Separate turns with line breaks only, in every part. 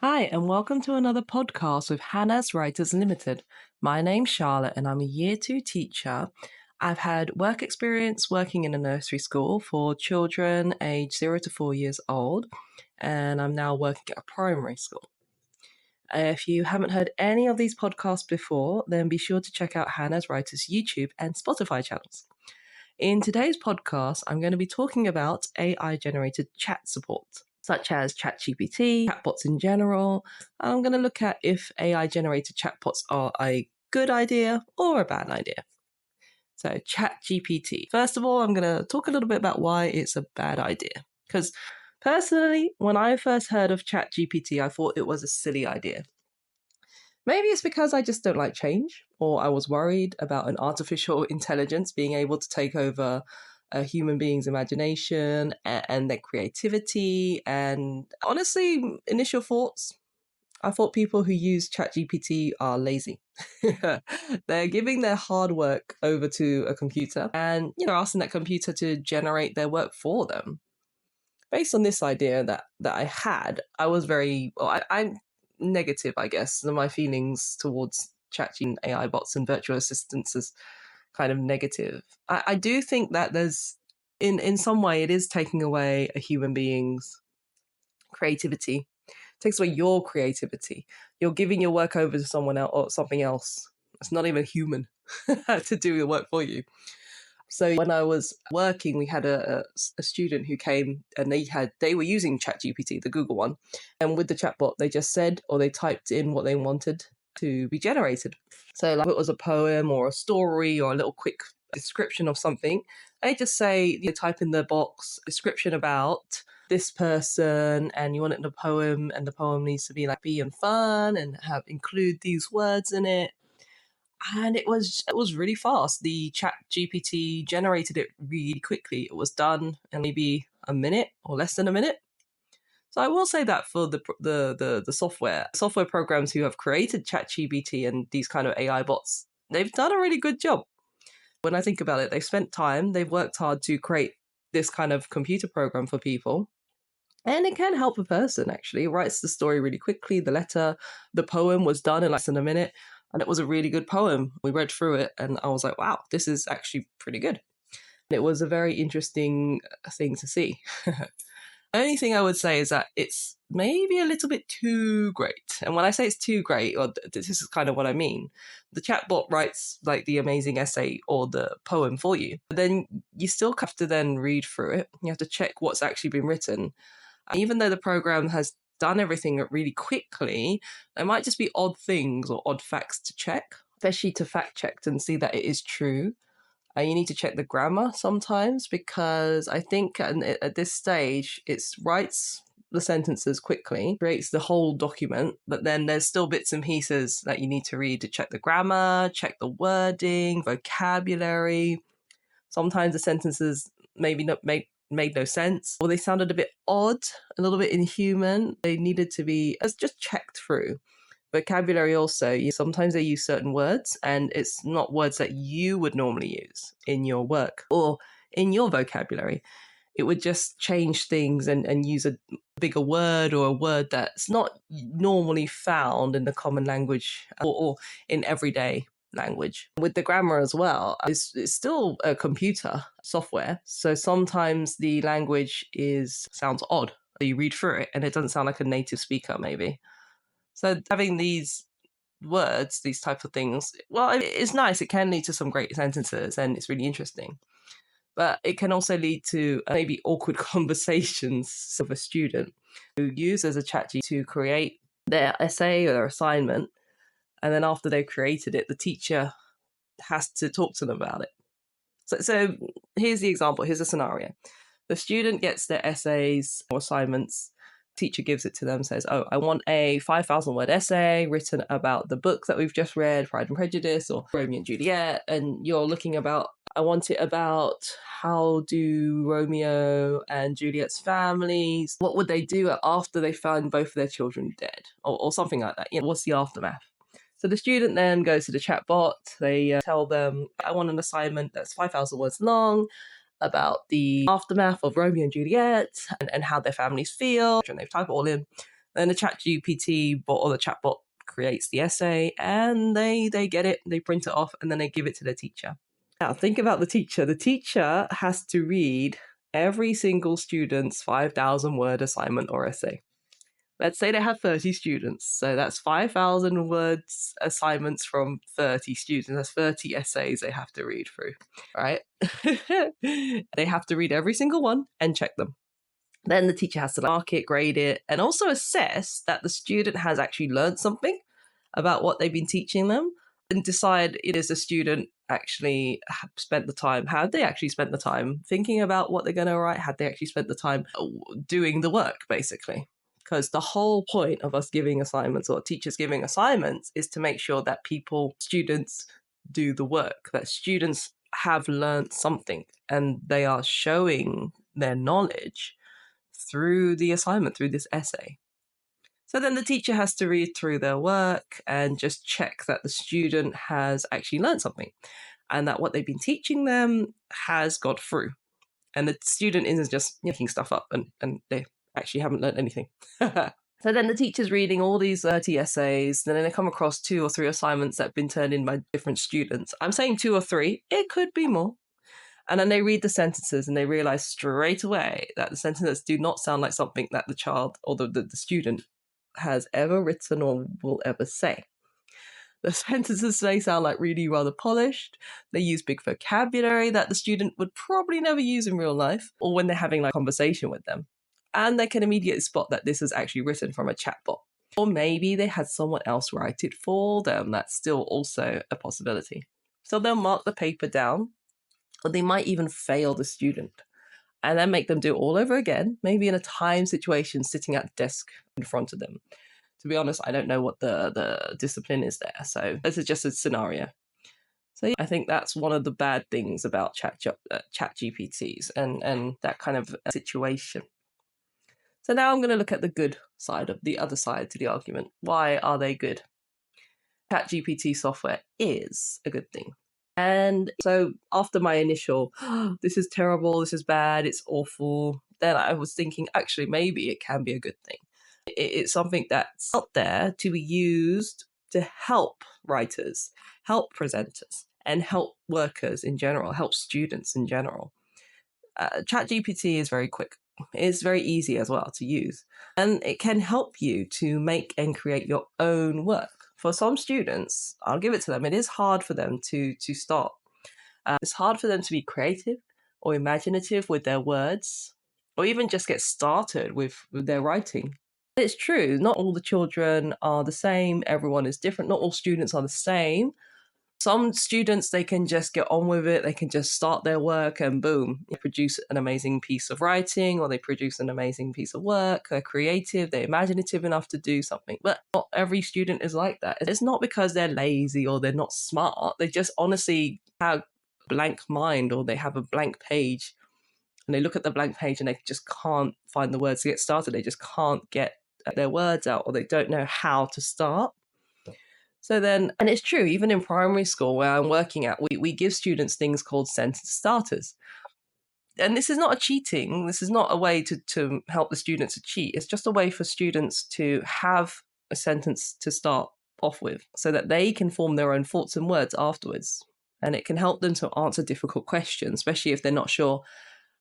Hi, and welcome to another podcast with Hanaz Writers Limited. My name's Charlotte, and I'm a Year 2 teacher. I've had work experience working in a nursery school for children aged 0 to 4 years old, and I'm now working at a primary school. If you haven't heard any of these podcasts before, then be sure to check out Hanaz Writers' YouTube and Spotify channels. In today's podcast, I'm going to be talking about AI-generated chat support, such as Chat GPT, chatbots in general. I'm going to look at if AI-generated chatbots are a good idea or a bad idea. So Chat GPT. First of all, I'm going to talk a little bit about why it's a bad idea. Because personally, when I first heard of Chat GPT, I thought it was a silly idea. Maybe it's because I just don't like change, or I was worried about an artificial intelligence being able to take over a human being's imagination and their creativity. And honestly, initial thoughts, I thought people who use ChatGPT are lazy. They're giving their hard work over to a computer and, asking that computer to generate their work for them. Based on this idea that I had, I was I'm negative, I guess. My feelings towards ChatGPT, AI bots, and virtual assistants is kind of negative. I do think that there's, in some way, it is taking away a human being's creativity. It takes away your creativity. You're giving your work over to someone else or something else. It's not even human to do the work for you. So when I was working, we had a student who came and they were using ChatGPT, the Google one. And with the chatbot, they just said or they typed in what they wanted to be generated. So like if it was a poem or a story or a little quick description of something, they just say, type in the box description about this person, and you want it in a poem, and the poem needs to be like happy and fun and include these words in it. And it was really fast. The Chat GPT generated it really quickly. It was done in maybe a minute or less than a minute. So I will say that for the software programs who have created Chat GPT and these kind of AI bots, they've done a really good job. When I think about it, they've spent time, they've worked hard to create this kind of computer program for people. And it can help a person, actually. It writes the story really quickly. The poem was done in less than a minute. And it was a really good poem. We read through it and I was like, wow, this is actually pretty good. And it was a very interesting thing to see. The only thing I would say is that it's maybe a little bit too great. And when I say it's too great, or this is kind of what I mean, the chatbot writes like the amazing essay or the poem for you. But then you still have to then read through it. You have to check what's actually been written. Even though the program has done everything really quickly, there might just be odd things or odd facts to check, especially to fact check and see that it is true. You need to check the grammar sometimes, because I think at this stage it writes the sentences quickly, creates the whole document, but then there's still bits and pieces that you need to read to check the grammar, check the wording, vocabulary. Sometimes the sentences maybe not made no sense, or they sounded a bit odd, a little bit inhuman. They needed to be just checked through. Vocabulary also, sometimes they use certain words and it's not words that you would normally use in your work or in your vocabulary. It would just change things and use a bigger word or a word that's not normally found in the common language or in everyday language. With the grammar as well, it's still a computer software. So sometimes the language sounds odd. You read through it and it doesn't sound like a native speaker maybe. So having these words, these types of things, well, it's nice. It can lead to some great sentences and it's really interesting. But it can also lead to maybe awkward conversations of a student who uses a ChatGPT to create their essay or their assignment. And then after they've created it, the teacher has to talk to them about it. So here's the example. Here's a scenario. The student gets their essays or assignments. Teacher gives it to them, says, oh, I want a 5,000 word essay written about the book that we've just read, Pride and Prejudice or Romeo and Juliet. And you're looking about, I want it about how do Romeo and Juliet's families, what would they do after they found both of their children dead or something like that? What's the aftermath? So the student then goes to the chatbot. They tell them, I want an assignment that's 5,000 words long about the aftermath of Romeo and Juliet and how their families feel. And they type it all in. Then the Chat GPT bot or the chatbot creates the essay, and they get it, they print it off, and then they give it to their teacher. Now think about the teacher. The teacher has to read every single student's 5,000 word assignment or essay. Let's say they have 30 students. So that's 5,000 words assignments from 30 students. That's 30 essays they have to read through, right? They have to read every single one and check them. Then the teacher has to mark it, grade it, and also assess that the student has actually learned something about what they've been teaching them, and decide is the student actually spent the time, had they actually spent the time thinking about what they're going to write, had they actually spent the time doing the work, basically. Because the whole point of us giving assignments or teachers giving assignments is to make sure that students do the work, that students have learned something and they are showing their knowledge through the assignment, through this essay. So then the teacher has to read through their work and just check that the student has actually learned something and that what they've been teaching them has got through. And the student isn't just making stuff up and they actually haven't learned anything. So then the teacher's reading all these 30 essays, then they come across 2 or 3 assignments that have been turned in by different students. I'm saying 2 or 3, it could be more. And then they read the sentences and they realize straight away that the sentences do not sound like something that the child or the student has ever written or will ever say. The sentences may sound like really rather polished. They use big vocabulary that the student would probably never use in real life or when they're having like a conversation with them. And they can immediately spot that this is actually written from a chatbot. Or maybe they had someone else write it for them. That's still also a possibility. So they'll mark the paper down, or they might even fail the student and then make them do it all over again, maybe in a time situation sitting at the desk in front of them. To be honest, I don't know what the discipline is there. So this is just a scenario. So I think that's one of the bad things about chat GPTs and that kind of situation. So now I'm going to look at the good side of the other side to the argument. Why are they good? Chat GPT software is a good thing. And so after my initial, this is terrible, this is bad, it's awful, then I was thinking, actually, maybe it can be a good thing. It's something that's out there to be used to help writers, help presenters, and help workers in general, help students in general. Chat GPT is very quick. It's very easy as well to use. And it can help you to make and create your own work. For some students, I'll give it to them, it is hard for them to start. It's hard for them to be creative or imaginative with their words, or even just get started with their writing. It's true, not all the children are the same, everyone is different, not all students are the same. Some students, they can just get on with it, they can just start their work and boom, they produce an amazing piece of writing or they produce an amazing piece of work. They're creative, they're imaginative enough to do something. But not every student is like that. It's not because they're lazy or they're not smart. They just honestly have a blank mind or they have a blank page and they look at the blank page and they just can't find the words to get started. They just can't get their words out or they don't know how to start. So then, and it's true, even in primary school where I'm working at, we give students things called sentence starters. And this is not a cheating. This is not a way to help the students to cheat. It's just a way for students to have a sentence to start off with so that they can form their own thoughts and words afterwards. And it can help them to answer difficult questions, especially if they're not sure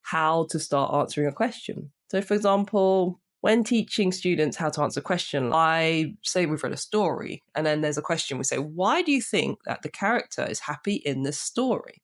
how to start answering a question. So, for example, when teaching students how to answer a question, I say we've read a story and then there's a question. We say, why do you think that the character is happy in this story?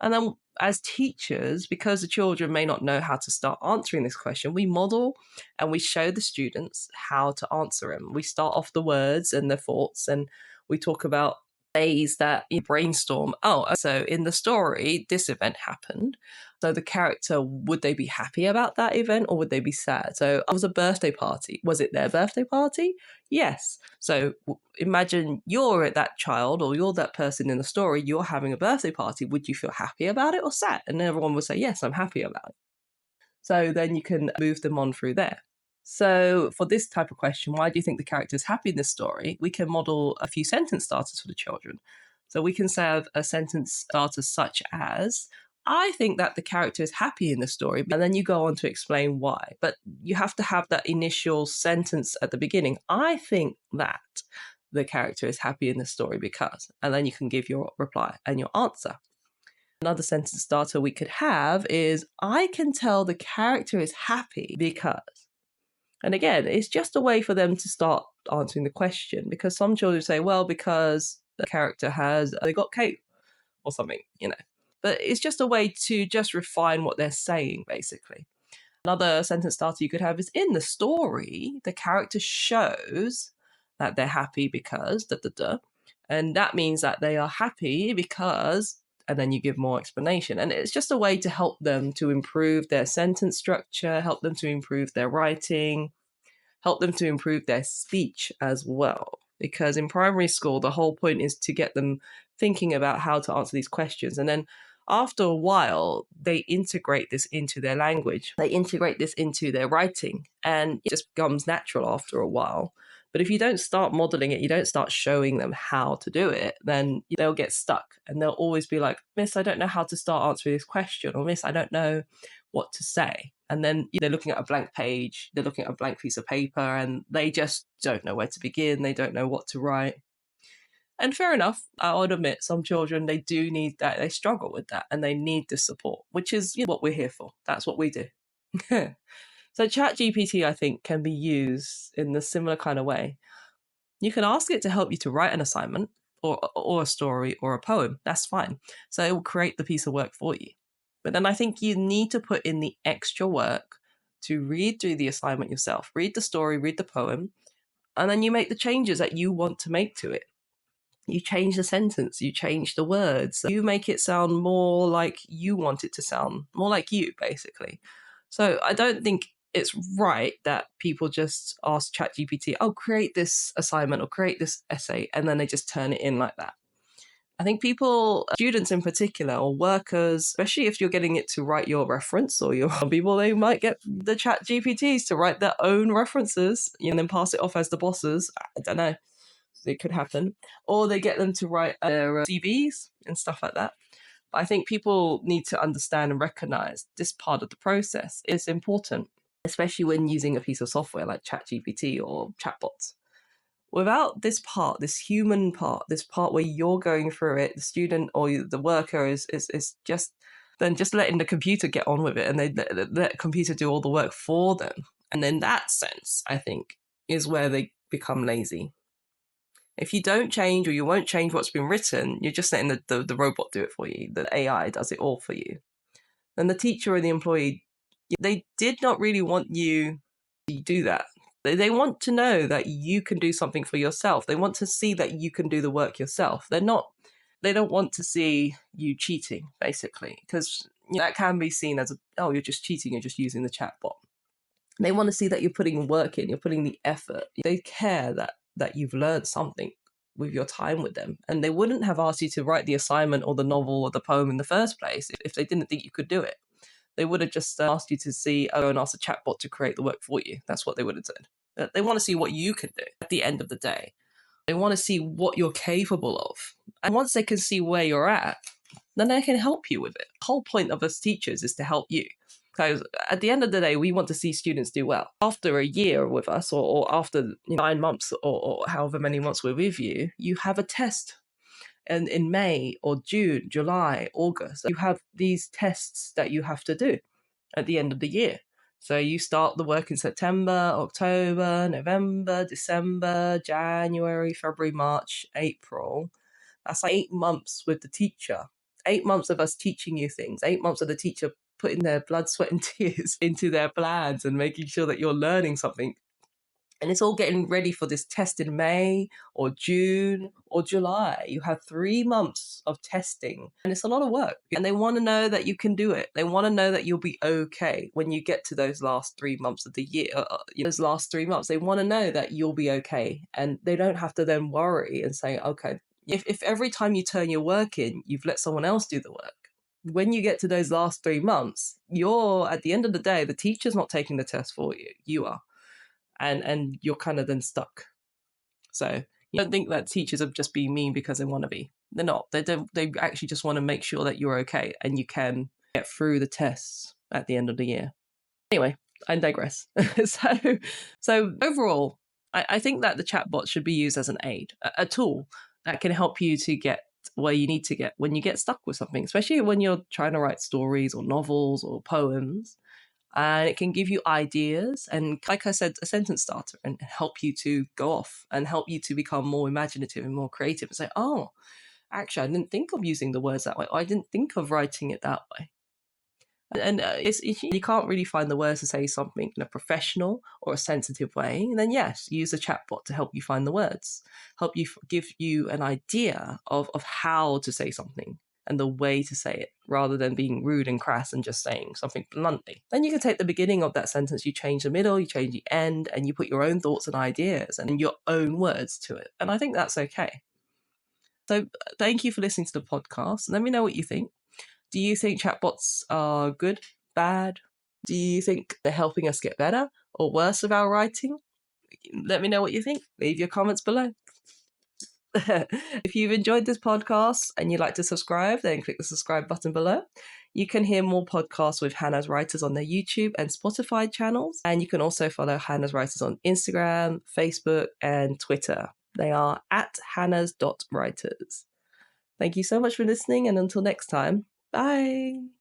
And then as teachers, because the children may not know how to start answering this question, we model and we show the students how to answer them. We start off the words and the thoughts and we talk about ways that you brainstorm. Oh, so in the story, this event happened. So the character, would they be happy about that event or would they be sad? So it was a birthday party. Was it their birthday party? Yes. So imagine you're at that child or you're that person in the story, you're having a birthday party. Would you feel happy about it or sad? And everyone would say, yes, I'm happy about it. So then you can move them on through there. So for this type of question, why do you think the character is happy in this story? We can model a few sentence starters for the children. So we can say a sentence starter such as, I think that the character is happy in the story, and then you go on to explain why. But you have to have that initial sentence at the beginning. I think that the character is happy in the story because, and then you can give your reply and your answer. Another sentence starter we could have is, I can tell the character is happy because. And again, it's just a way for them to start answering the question, because some children say, well, because the character they got cake or something, But it's just a way to just refine what they're saying, basically. Another sentence starter you could have is, in the story, the character shows that they're happy because da. And that means that they are happy because, and then you give more explanation. And it's just a way to help them to improve their sentence structure, help them to improve their writing, help them to improve their speech as well. Because in primary school, the whole point is to get them thinking about how to answer these questions. And then after a while, they integrate this into their language. They integrate this into their writing, and it just becomes natural after a while. But if you don't start modeling it, you don't start showing them how to do it, then they'll get stuck and they'll always be like, Miss, I don't know how to start answering this question, or Miss, I don't know what to say. And then they're looking at a blank page, they're looking at a blank piece of paper, and they just don't know where to begin. They don't know what to write. And fair enough, I would admit some children, they do need that. They struggle with that and they need the support, which is what we're here for. That's what we do. So Chat GPT, I think, can be used in a similar kind of way. You can ask it to help you to write an assignment or a story or a poem. That's fine. So it will create the piece of work for you. But then I think you need to put in the extra work to read through the assignment yourself. Read the story, read the poem, and then you make the changes that you want to make to it. You change the sentence, you change the words, you make it sound more like you want it to sound, more like you, basically. So I don't think it's right that people just ask ChatGPT, oh, create this assignment or create this essay, and then they just turn it in like that. I think people, students in particular, or workers, especially if you're getting it to write your reference, or your people, they might get the ChatGPTs to write their own references and then pass it off as the bosses. I don't know. It could happen. Or they get them to write their CVs and stuff like that. But I think people need to understand and recognize this part of the process is important, especially when using a piece of software like ChatGPT or chatbots. Without this part, this human part, this part where you're going through it, the student or the worker is just letting the computer get on with it, and they let the computer do all the work for them. And in that sense, I think, is where they become lazy. If you don't change, or you won't change what's been written, you're just letting the robot do it for you. The AI does it all for you. And the teacher or the employee, they did not really want you to do that. They want to know that you can do something for yourself. They want to see that you can do the work yourself. They don't want to see you cheating, basically, because that can be seen as, oh, you're just cheating, you're just using the chatbot. They want to see that you're putting work in, you're putting the effort. They care that you've learned something with your time with them. And they wouldn't have asked you to write the assignment or the novel or the poem in the first place if they didn't think you could do it. They would have just asked you to go and ask a chatbot to create the work for you. That's what they would have said. They want to see what you can do at the end of the day. They want to see what you're capable of. And once they can see where you're at, then they can help you with it. The whole point of us teachers is to help you. Because at the end of the day, we want to see students do well. After a year with us, or after 9 months, or however many months we're with you, you have a test. And in May or June, July, August, you have these tests that you have to do at the end of the year. So you start the work in September, October, November, December, January, February, March, April. That's like 8 months with the teacher. 8 months of us teaching you things. 8 months of the teacher putting their blood, sweat and tears into their plans and making sure that you're learning something. And it's all getting ready for this test in May or June or July. You have 3 months of testing, and it's a lot of work. And they want to know that you can do it. They want to know that you'll be okay when you get to those last 3 months of the year. Those last 3 months, they want to know that you'll be okay. And they don't have to then worry and say, okay, if every time you turn your work in, you've let someone else do the work. When you get to those last 3 months, you're, at the end of the day, the teacher's not taking the test for you. You are. And you're kind of then stuck. So you don't think that teachers are just being mean because they want to be. They're not. They actually just want to make sure that you're okay and you can get through the tests at the end of the year. Anyway, I digress. So overall, I think that the chatbot should be used as an aid, a tool that can help you to get where you need to get when you get stuck with something, especially when you're trying to write stories or novels or poems. And it can give you ideas and, like I said, a sentence starter, and help you to go off and help you to become more imaginative and more creative and say, oh, actually, I didn't think of using the words that way. I didn't think of writing it that way. And you can't really find the words to say something in a professional or a sensitive way, then yes, use a chatbot to help you find the words, help you give you an idea of how to say something and the way to say it, rather than being rude and crass and just saying something bluntly. Then you can take the beginning of that sentence, you change the middle, you change the end, and you put your own thoughts and ideas and your own words to it. And I think that's okay. So thank you for listening to the podcast. Let me know what you think. Do you think chatbots are good, bad? Do you think they're helping us get better or worse with our writing? Let me know what you think. Leave your comments below. If you've enjoyed this podcast and you'd like to subscribe, then click the subscribe button below. You can hear more podcasts with Hanaz Writers on their YouTube and Spotify channels. And you can also follow Hanaz Writers on Instagram, Facebook, and Twitter. They are at hanaz.writers. Thank you so much for listening, and until next time, bye.